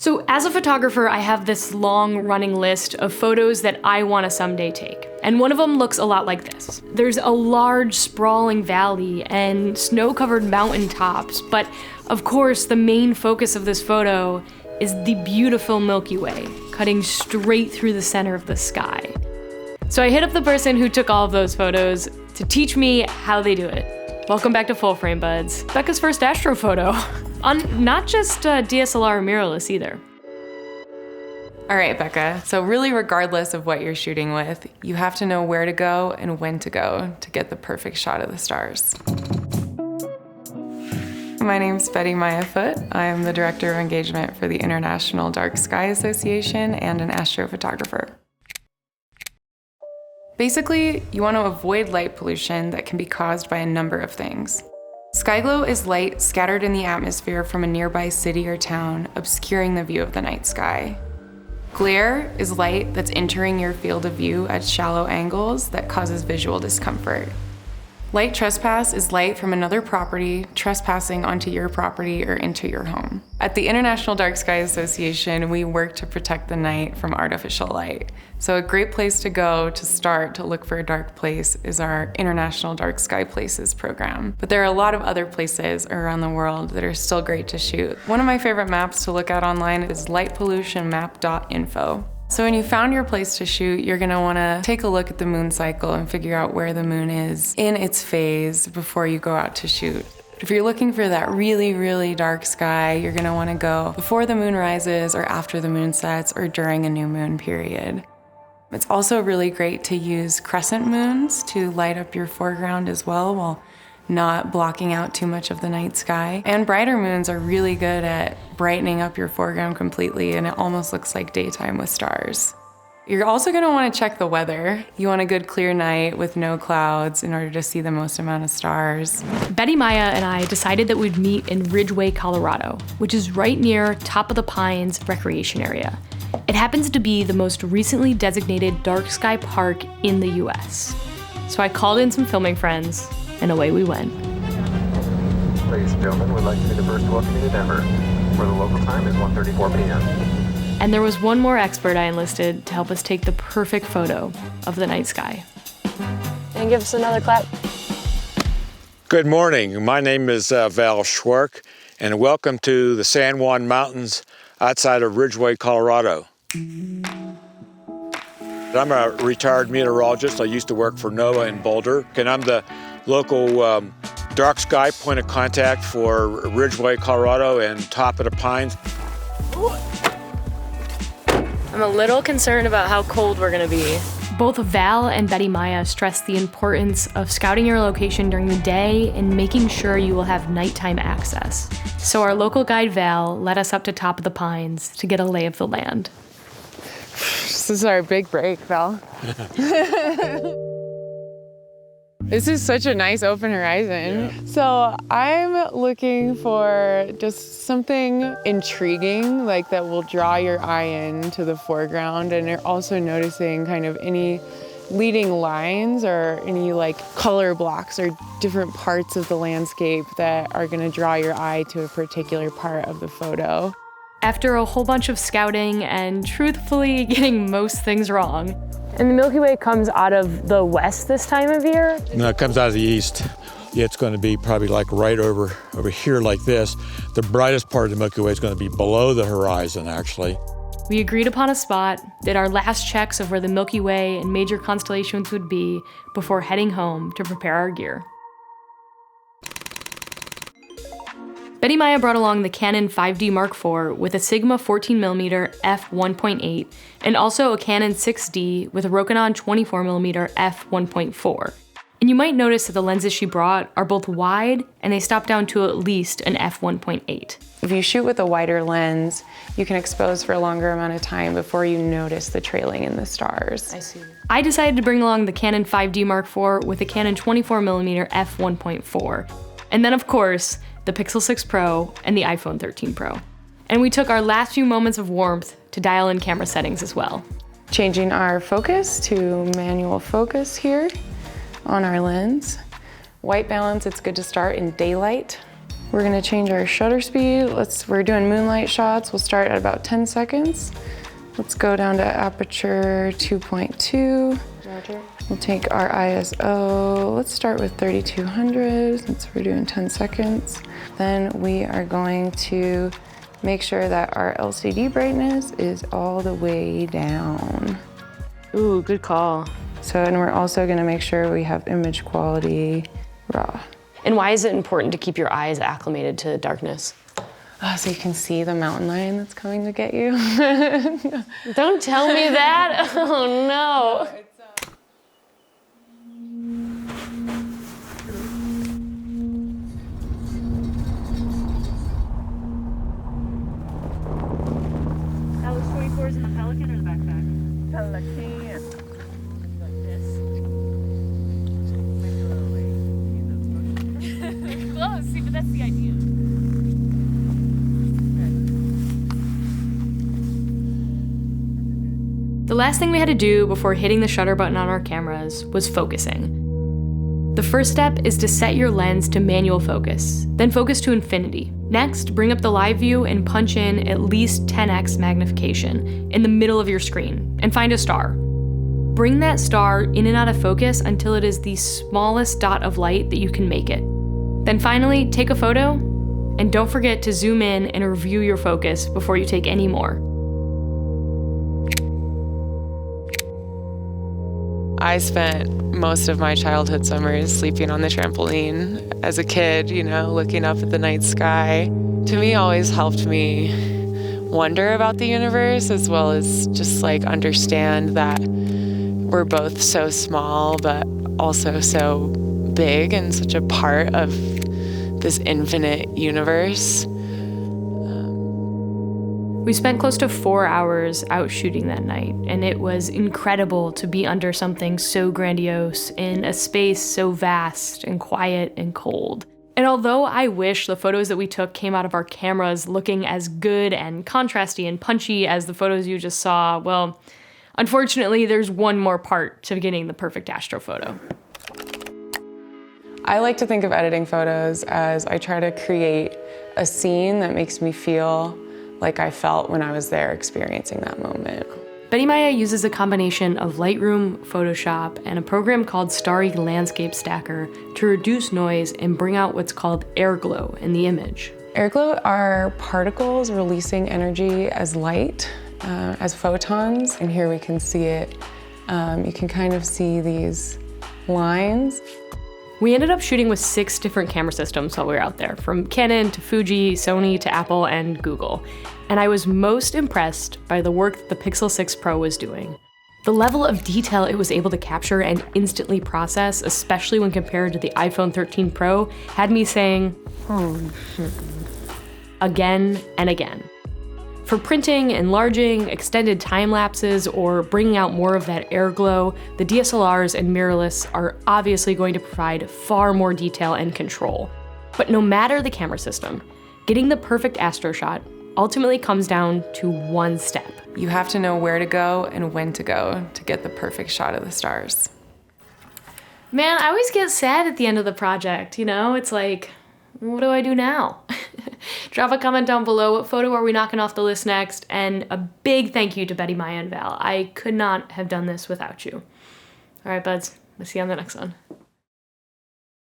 So as a photographer, I have this long running list of photos that I want to someday take. And one of them looks a lot like this. There's a large sprawling valley and snow-covered mountain tops, but of course the main focus of this photo is the beautiful Milky Way, cutting straight through the center of the sky. So I hit up the person who took all of those photos to teach me how they do it. Welcome back to Full Frame Buds, Becca's first astrophoto. On not just DSLR mirrorless either. All right, Becca, so really regardless of what you're shooting with, you have to know where to go and when to go to get the perfect shot of the stars. My name's Bettymaya Foott. I am the Director of Engagement for the International Dark Sky Association and an astrophotographer. Basically, you want to avoid light pollution that can be caused by a number of things. Skyglow is light scattered in the atmosphere from a nearby city or town, obscuring the view of the night sky. Glare is light that's entering your field of view at shallow angles that causes visual discomfort. Light trespass is light from another property trespassing onto your property or into your home. At the International Dark Sky Association, we work to protect the night from artificial light. So a great place to go to start to look for a dark place is our International Dark Sky Places program. But there are a lot of other places around the world that are still great to shoot. One of my favorite maps to look at online is lightpollutionmap.info. So when you found your place to shoot, you're gonna wanna take a look at the moon cycle and figure out where the moon is in its phase before you go out to shoot. If you're looking for that really, really dark sky, you're gonna wanna go before the moon rises or after the moon sets or during a new moon period. It's also really great to use crescent moons to light up your foreground as well while not blocking out too much of the night sky. And brighter moons are really good at brightening up your foreground completely, and it almost looks like daytime with stars. You're also gonna wanna check the weather. You want a good clear night with no clouds in order to see the most amount of stars. Bettymaya and I decided that we'd meet in Ridgway, Colorado, which is right near Top of the Pines recreation area. It happens to be the most recently designated dark sky park in the US. So I called in some filming friends, and away we went. Ladies and gentlemen, we'd like to be the first to welcome you to Denver, where the local time is 1:34 p.m. And there was one more expert I enlisted to help us take the perfect photo of the night sky. And give us another clap. Good morning. My name is Szwarc, and welcome to the San Juan Mountains outside of Ridgway, Colorado. I'm a retired meteorologist. I used to work for NOAA in Boulder, and I'm the local dark sky point of contact for Ridgway, Colorado and Top of the Pines. I'm a little concerned about how cold we're gonna be. Both Val and Bettymaya stress the importance of scouting your location during the day and making sure you will have nighttime access. So our local guide Val led us up to Top of the Pines to get a lay of the land. This is our big break, Val. This is such a nice open horizon. Yeah. So I'm looking for just something intriguing, like that will draw your eye into the foreground, and you're also noticing kind of any leading lines or any like color blocks or different parts of the landscape that are gonna draw your eye to a particular part of the photo. After a whole bunch of scouting and truthfully getting most things wrong. And the Milky Way comes out of the west this time of year? No, it comes out of the east. Yeah, it's going to be probably like right over here like this. The brightest part of the Milky Way is going to be below the horizon, actually. We agreed upon a spot, did our last checks of where the Milky Way and major constellations would be before heading home to prepare our gear. Bettymaya brought along the Canon 5D Mark IV with a Sigma 14mm f1.8 and also a Canon 6D with a Rokinon 24mm f1.4. And you might notice that the lenses she brought are both wide and they stop down to at least an f1.8. If you shoot with a wider lens, you can expose for a longer amount of time before you notice the trailing in the stars. I see. I decided to bring along the Canon 5D Mark IV with a Canon 24mm f1.4. And then of course, the Pixel 6 Pro and the iPhone 13 Pro. And we took our last few moments of warmth to dial in camera settings as well. Changing our focus to manual focus here on our lens. White balance, it's good to start in daylight. We're gonna change our shutter speed. We're doing moonlight shots. We'll start at about 10 seconds. Let's go down to aperture 2.2. Roger. We'll take our ISO. Let's start with 3200 since we're doing 10 seconds. Then we are going to make sure that our LCD brightness is all the way down. Ooh, good call. So, and we're also gonna make sure we have image quality raw. And why is it important to keep your eyes acclimated to darkness? So you can see the mountain lion that's coming to get you. Don't tell me that. Oh no. That was 24s in the Pelican or the backpack? Pelican. Like this. Close, see, but that's the idea. The last thing we had to do before hitting the shutter button on our cameras was focusing. The first step is to set your lens to manual focus, then focus to infinity. Next, bring up the live view and punch in at least 10x magnification in the middle of your screen and find a star. Bring that star in and out of focus until it is the smallest dot of light that you can make it. Then finally, take a photo, and don't forget to zoom in and review your focus before you take any more. I spent most of my childhood summers sleeping on the trampoline as a kid, you know, looking up at the night sky. To me, always helped me wonder about the universe as well as just like understand that we're both so small but also so big and such a part of this infinite universe. We spent close to 4 hours out shooting that night, and it was incredible to be under something so grandiose in a space so vast and quiet and cold. And although I wish the photos that we took came out of our cameras looking as good and contrasty and punchy as the photos you just saw, well, unfortunately, there's one more part to getting the perfect astrophoto. I like to think of editing photos as I try to create a scene that makes me feel like I felt when I was there experiencing that moment. Bettymaya uses a combination of Lightroom, Photoshop, and a program called Starry Landscape Stacker to reduce noise and bring out what's called airglow in the image. Airglow are particles releasing energy as light, as photons, and here we can see it. You can kind of see these lines. We ended up shooting with 6 different camera systems while we were out there, from Canon to Fuji, Sony to Apple, and Google. And I was most impressed by the work that the Pixel 6 Pro was doing. The level of detail it was able to capture and instantly process, especially when compared to the iPhone 13 Pro, had me saying, holy shit, again and again. For printing, enlarging, extended time lapses, or bringing out more of that airglow, the DSLRs and mirrorless are obviously going to provide far more detail and control. But no matter the camera system, getting the perfect astro shot ultimately comes down to one step. You have to know where to go and when to go to get the perfect shot of the stars. Man, I always get sad at the end of the project, you know? It's like, what do I do now? Drop a comment down below. What photo are we knocking off the list next? And a big thank you to Bettymaya and Val. I could not have done this without you. All right, buds. I'll see you on the next one.